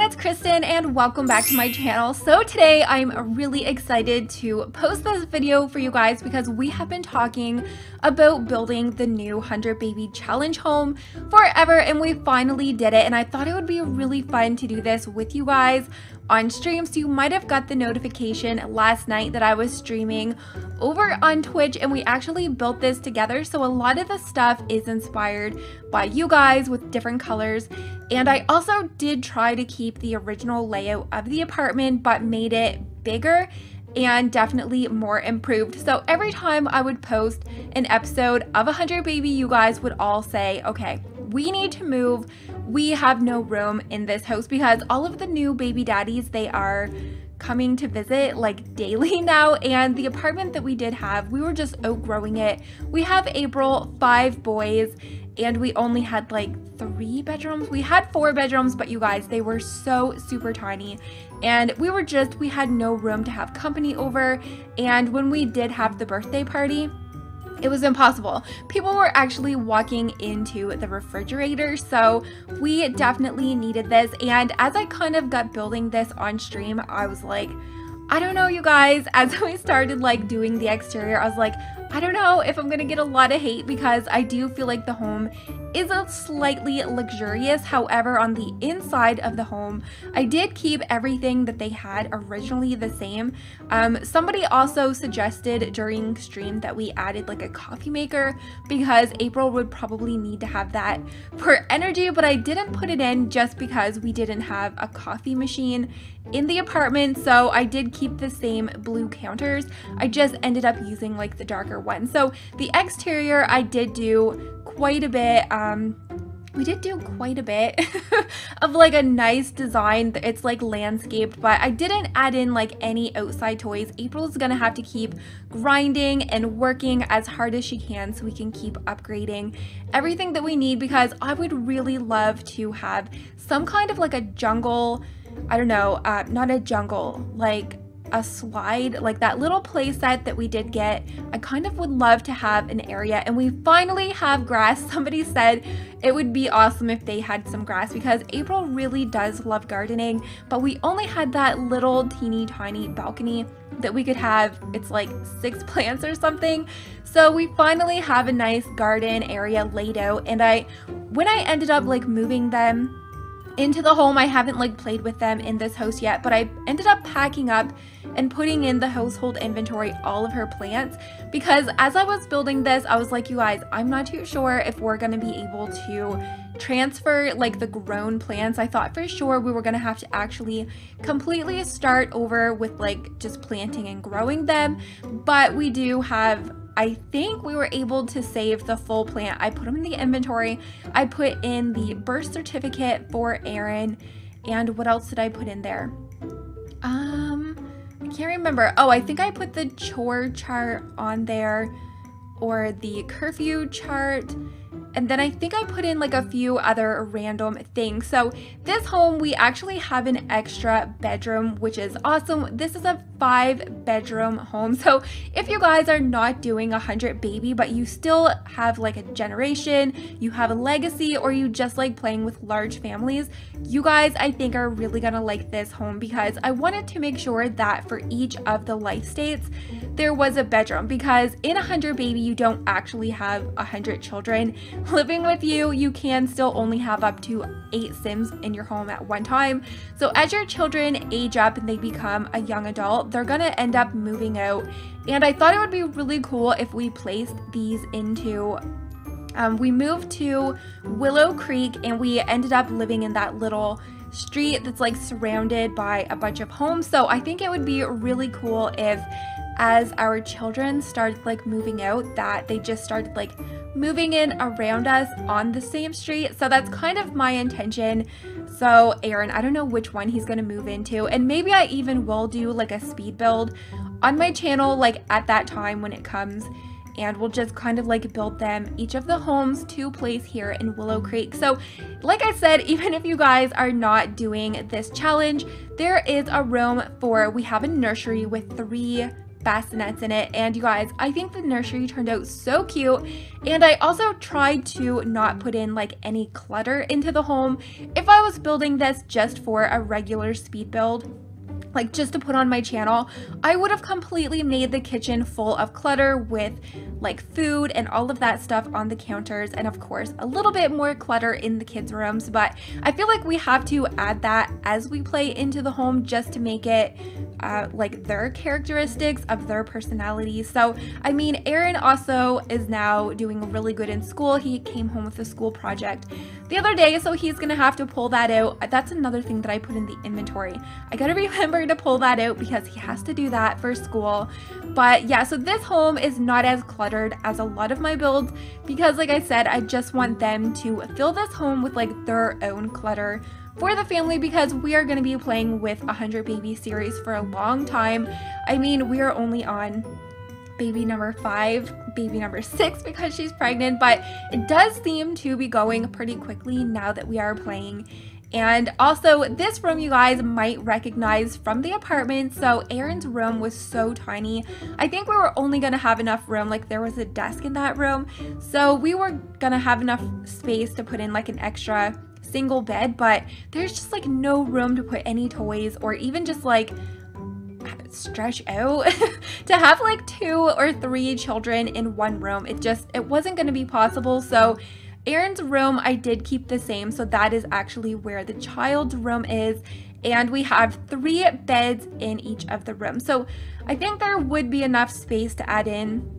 it's Kristen and welcome back to my channel. So today I'm really excited to post this video for you guys because we have been talking about building the new 100 baby challenge home forever and we finally did it, and I thought it would be really fun to do this with you guys on stream. So you might have got the notification last night that I was streaming over on Twitch and we actually built this together. So a lot of the stuff is inspired by you guys with different colors, and I also did try to keep the original layout of the apartment but made it bigger and definitely more improved. So every time I would post an episode of 100 baby, you guys would all say, okay, we need to move. We have no room in this house, because all of the new baby daddies, they are coming to visit like daily now, and the apartment that we did have, we were just outgrowing it. We have April, 5 boys, and we only had like 3 bedrooms. We had 4 bedrooms, but you guys, they were so super tiny, and we had no room to have company over. And when we did have the birthday party, it was impossible. People were actually walking into the refrigerator, so we definitely needed this. And as I kind of got building this on stream, I was like, I don't know, you guys, as we started like doing the exterior, I was like, I don't know if I'm gonna get a lot of hate, because I do feel like the home is a slightly luxurious. However, on the inside of the home, I did keep everything that they had originally the same. Somebody also suggested during stream that we added like a coffee maker, because April would probably need to have that for energy, but I didn't put it in just because we didn't have a coffee machine in the apartment. So I did keep the same blue counters. I just ended up using like the darker one. So the exterior, I did do quite a bit. We did do quite a bit of like a nice design. It's like landscaped, but I didn't add in like any outside toys. April's gonna have to keep grinding and working as hard as she can so we can keep upgrading everything that we need, because I would really love to have some kind of like a jungle, I don't know, not a jungle, like a slide, like that little play set that we did get. I kind of would love to have an area, and we finally have grass. Somebody said it would be awesome if they had some grass, because April really does love gardening, but we only had that little teeny tiny balcony that we could have. It's like 6 plants or something. So we finally have a nice garden area laid out, and when I ended up like moving them into the home, I haven't like played with them in this house yet, but I ended up packing up and putting in the household inventory all of her plants, because as I was building this, I was like, you guys, I'm not too sure if we're gonna be able to transfer like the grown plants. I thought for sure we were gonna have to actually completely start over with like just planting and growing them, but we do have, I think we were able to save the full plant. I put them in the inventory. I put in the birth certificate for Aaron, and what else did I put in there? I can't remember. Oh, I think I put the chore chart on there, or the curfew chart. And then I think I put in like a few other random things. So this home, we actually have an extra bedroom, which is awesome. This is a 5-bedroom home. So if you guys are not doing 100 baby, but you still have like a generation, you have a legacy, or you just like playing with large families, you guys, I think, are really gonna like this home, because I wanted to make sure that for each of the life states, there was a bedroom, because in 100 baby, you don't actually have 100 children living with you. You can still only have up to 8 Sims in your home at one time. So as your children age up and they become a young adult, they're gonna end up moving out. And I thought it would be really cool if we placed these into, we moved to Willow Creek, and we ended up living in that little street that's like surrounded by a bunch of homes. So I think it would be really cool if, as our children started like moving out, that they just started like moving in around us on the same street. So that's kind of my intention. So Aaron, I don't know which one he's gonna move into, and maybe I even will do like a speed build on my channel like at that time when it comes, and we'll just kind of like build them, each of the homes, to place here in Willow Creek. So like I said, even if you guys are not doing this challenge, there is a room for, we have a nursery with 3 bassinets in it. And you guys, I think the nursery turned out so cute. And I also tried to not put in like any clutter into the home. If I was building this just for a regular speed build, like just to put on my channel, I would have completely made the kitchen full of clutter with like food and all of that stuff on the counters, and of course a little bit more clutter in the kids' rooms. But I feel like we have to add that as we play into the home just to make it like their characteristics of their personality. So I mean, Aaron also is now doing really good in school. He came home with a school project the other day, so he's gonna have to pull that out. That's another thing that I put in the inventory. I gotta remember to pull that out because he has to do that for school. But yeah, so this home is not as cluttered as a lot of my builds because like I said, I just want them to fill this home with like their own clutter for the family, because we are going to be playing with 100 Baby series for a long time. I mean, we are only on baby number 5, baby number 6 because she's pregnant, but it does seem to be going pretty quickly now that we are playing. And also this room you guys might recognize from the apartment. So Aaron's room was so tiny. I think we were only gonna have enough room, like there was a desk in that room, so we were gonna have enough space to put in like an extra single bed, but there's just like no room to put any toys or even just like stretch out to have like 2 or 3 children in one room. It wasn't going to be possible. So Aaron's room I did keep the same, so that is actually where the child's room is, and we have 3 beds in each of the rooms. So I think there would be enough space to add in,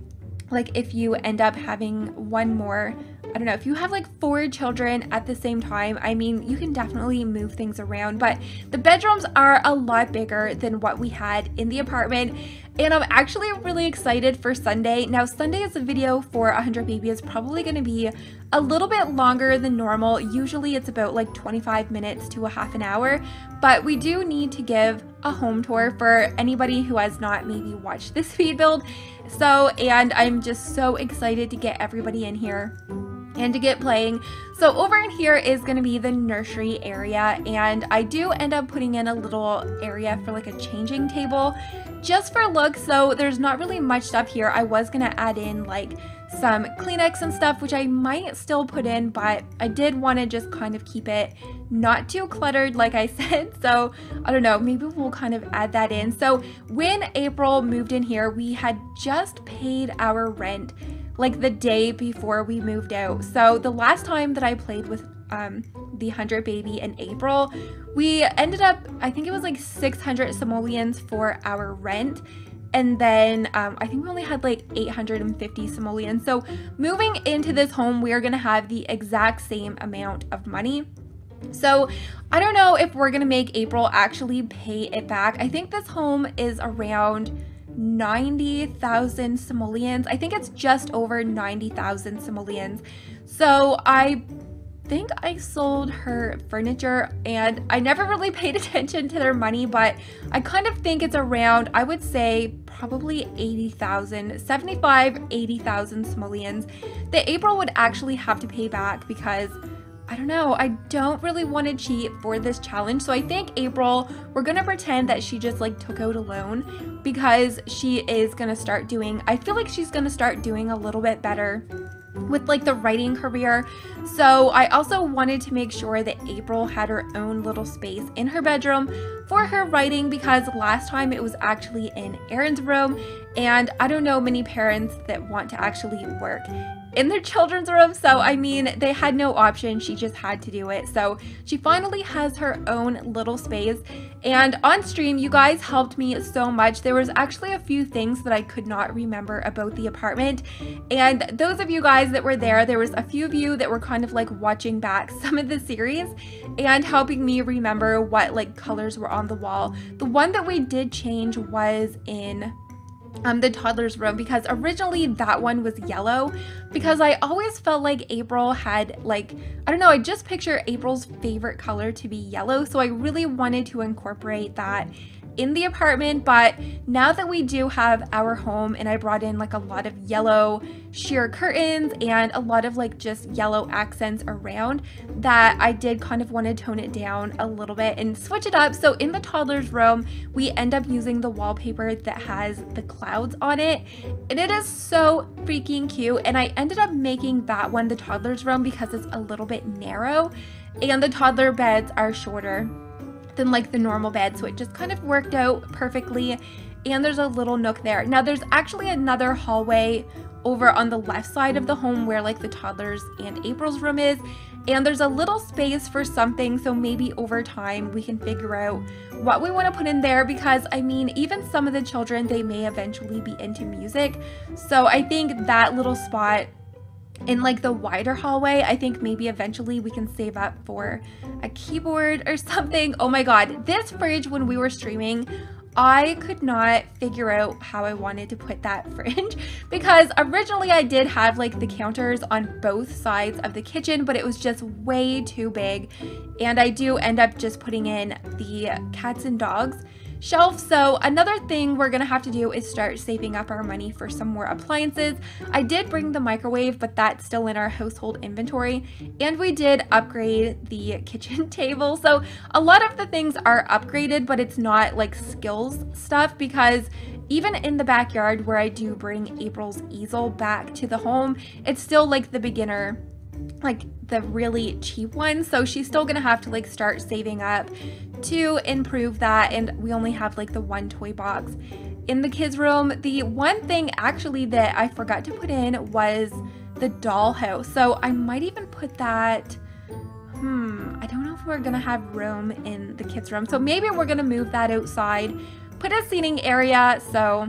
like if you end up having one more, I don't know, if you have like 4 children at the same time, I mean, you can definitely move things around. But the bedrooms are a lot bigger than what we had in the apartment, and I'm actually really excited for Sunday. Now Sunday's video for 100 Baby is probably going to be a little bit longer than normal. Usually it's about like 25 minutes to a half an hour, but we do need to give a home tour for anybody who has not maybe watched this speed build. So, and I'm just so excited to get everybody in here and to get playing. So over in here is going to be the nursery area, and I do end up putting in a little area for like a changing table just for looks. So there's not really much stuff here. I was going to add in like some Kleenex and stuff, which I might still put in, but I did want to just kind of keep it not too cluttered like I said. So I don't know, maybe we'll kind of add that in. So when April moved in here, we had just paid our rent like the day before we moved out. So the last time that I played with the 100 Baby in April, we ended up, I think it was like 600 simoleons for our rent. And then I think we only had like 850 simoleons. So moving into this home, we are gonna have the exact same amount of money. So I don't know if we're gonna make April actually pay it back. I think this home is around 90,000 simoleons. I think it's just over 90,000 simoleons. So I think I sold her furniture, and I never really paid attention to their money, but I kind of think it's around, I would say probably 80,000, 75, 80,000 simoleons that April would actually have to pay back, because I don't know, I don't really want to cheat for this challenge. So I think April, we're gonna pretend that she just like took out a loan, because she is gonna start doing, I feel like she's gonna start doing a little bit better with like the writing career. So I also wanted to make sure that April had her own little space in her bedroom for her writing, because last time it was actually in Aaron's room, and I don't know many parents that want to actually work in their children's room. So I mean, they had no option, she just had to do it. So she finally has her own little space, and on stream you guys helped me so much. There was actually a few things that I could not remember about the apartment, and those of you guys that were there was a few of you that were kind of like watching back some of the series and helping me remember what like colors were on the wall. The one that we did change was in the toddler's room, because originally that one was yellow, because I always felt like April had like, I don't know, I just picture April's favorite color to be yellow, so I really wanted to incorporate that in the apartment, but now that we do have our home and I brought in like a lot of yellow sheer curtains and a lot of like just yellow accents around, that I did kind of want to tone it down a little bit and switch it up. So in the toddler's room, we end up using the wallpaper that has the clouds on it, and it is so freaking cute. And I ended up making that one the toddler's room because it's a little bit narrow and the toddler beds are shorter than like the normal bed, so it just kind of worked out perfectly. And there's a little nook there. Now there's actually another hallway over on the left side of the home where like the toddler's and April's room is, and there's a little space for something, so maybe over time we can figure out what we want to put in there, because I mean, even some of the children, they may eventually be into music, so I think that little spot in like the wider hallway, I think maybe eventually we can save up for a keyboard or something. Oh my god, this fridge, when we were streaming, I could not figure out how I wanted to put that fridge, because originally I did have like the counters on both sides of the kitchen, but it was just way too big, and I do end up just putting in the cats and dogs shelf. So another thing we're gonna have to do is start saving up our money for some more appliances. I did bring the microwave, but that's still in our household inventory, and we did upgrade the kitchen table. So a lot of the things are upgraded, but it's not like skills stuff, because even in the backyard where I do bring April's easel back to the home, it's still like the beginner, like the really cheap one, so she's still gonna have to like start saving up to improve that. And we only have like the one toy box in the kids room. The one thing actually that I forgot to put in was the dollhouse, so I might even put that, I don't know if we're gonna have room in the kids room, so maybe we're gonna move that outside, put a seating area. So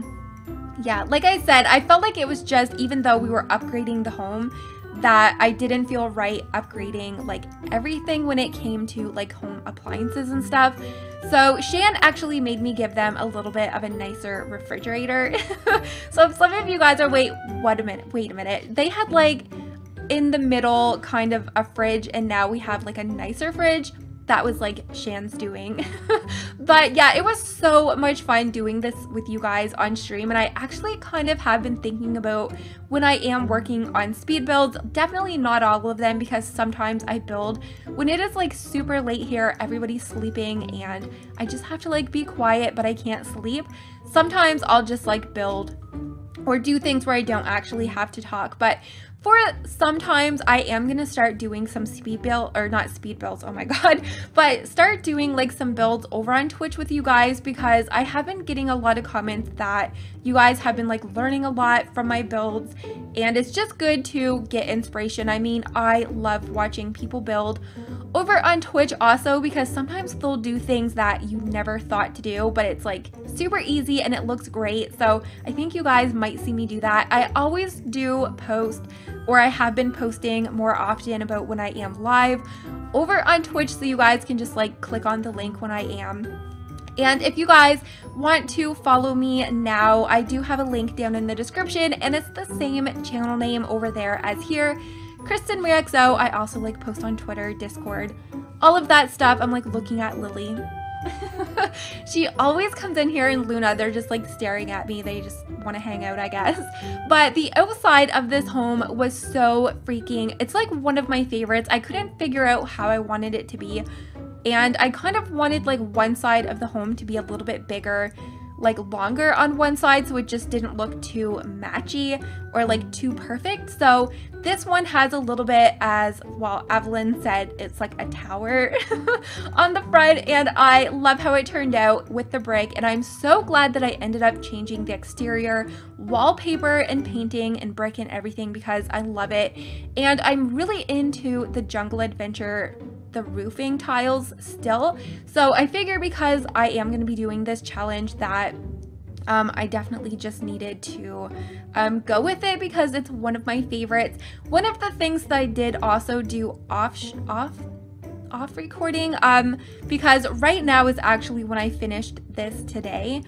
yeah, like I said, I felt like it was just, even though we were upgrading the home, that I didn't feel right upgrading like everything when it came to like home appliances and stuff. So Shan actually made me give them a little bit of a nicer refrigerator. So if some of you guys are, wait a minute, they had like in the middle kind of a fridge, and now we have like a nicer fridge. That was like Shan's doing. But yeah, it was so much fun doing this with you guys on stream, and I actually kind of have been thinking about when I am working on speed builds, definitely not all of them, because sometimes I build when it is like super late here, everybody's sleeping, and I just have to like be quiet, but I can't sleep. Sometimes I'll just like build or do things where I don't actually have to talk, but for sometimes I am gonna start doing some speed build, or not speed builds, oh my god, but start doing like some builds over on Twitch with you guys, because I have been getting a lot of comments that you guys have been like learning a lot from my builds, and it's just good to get inspiration. I mean, I love watching people build over on Twitch also, because sometimes they'll do things that you never thought to do, but it's like super easy and it looks great. So I think you guys might see me do that. I always do post, or I have been posting more often about when I am live over on Twitch, so you guys can just like click on the link when I am. And if you guys want to follow me now, I do have a link down in the description, and it's the same channel name over there as here, KrystinMyrieXo. I also like post on Twitter, Discord, all of that stuff. I'm like looking at Lily. She always comes in here, and Luna, they're just like staring at me. They just want to hang out, I guess. But the outside of this home was so freaking, it's like one of my favorites. I couldn't figure out how I wanted it to be, and I kind of wanted like one side of the home to be a little bit bigger, like longer on one side, so it just didn't look too matchy or like too perfect. So this one has a little bit, as well, Evelyn said, it's like a tower on the front, and I love how it turned out with the brick, and I'm so glad that I ended up changing the exterior wallpaper and painting and brick and everything, because I love it. And I'm really into the Jungle Adventure, the roofing tiles still, so I figure because I am going to be doing this challenge that I definitely just needed to go with it, because it's one of my favorites. One of the things that I did also do off recording, because right now is actually when I finished this today,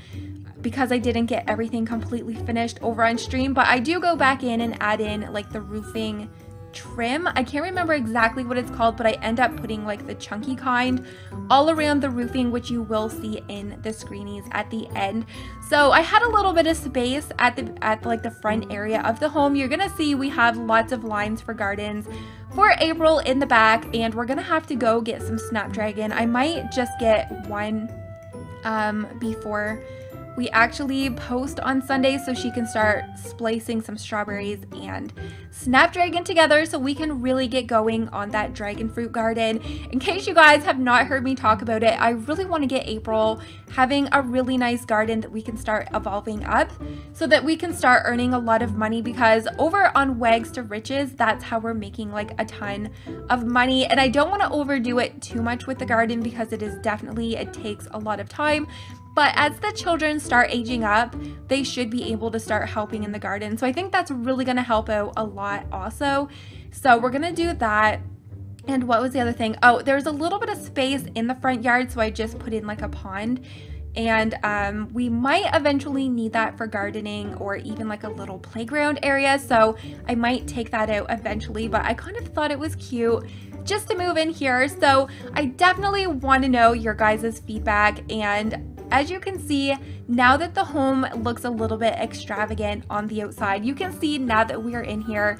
because I didn't get everything completely finished over on stream, but I do go back in and add in like the roofing trim. I can't remember exactly what it's called, but I end up putting like the chunky kind all around the roofing, which you will see in the screenies at the end. So I had a little bit of space at like the front area of the home. You're gonna see we have lots of lines for gardens for April in the back, and we're gonna have to go get some Snapdragon. I might just get one before we actually post on Sunday so she can start splicing some strawberries and Snapdragon together so we can really get going on that dragon fruit garden. In case you guys have not heard me talk about it, I really want to get April having a really nice garden that we can start evolving up so that we can start earning a lot of money, because over on Wags to Riches, that's how we're making like a ton of money. And I don't want to overdo it too much with the garden because it takes a lot of time. But as the children start aging up, they should be able to start helping in the garden. So I think that's really going to help out a lot also. So we're going to do that. And what was the other thing? Oh, there's a little bit of space in the front yard, so I just put in like a pond. And we might eventually need that for gardening or even like a little playground area. So I might take that out eventually, but I kind of thought it was cute just to move in here. So I definitely want to know your guys' feedback. And as you can see, now that the home looks a little bit extravagant on the outside, you can see now that we are in here,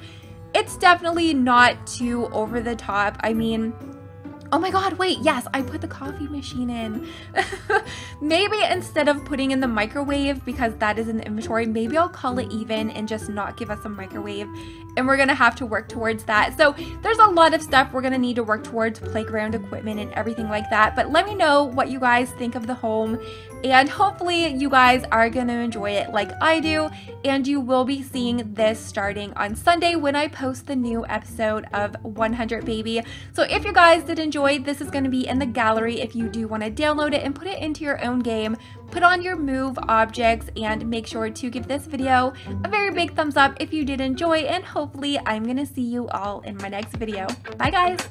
it's definitely not too over the top. I mean, oh my god, wait, yes, I put the coffee machine in. Maybe instead of putting in the microwave, because that is in the inventory, maybe I'll call it even and just not give us a microwave. And we're gonna have to work towards that. So there's a lot of stuff we're gonna need to work towards, playground equipment and everything like that. But let me know what you guys think of the home. And hopefully you guys are gonna enjoy it like I do. And you will be seeing this starting on Sunday when I post the new episode of 100 Baby. So if you guys did enjoy, this is gonna be in the gallery if you do wanna download it and put it into your own game. Put on your move objects and make sure to give this video a very big thumbs up if you did enjoy, and hopefully I'm gonna see you all in my next video. Bye guys!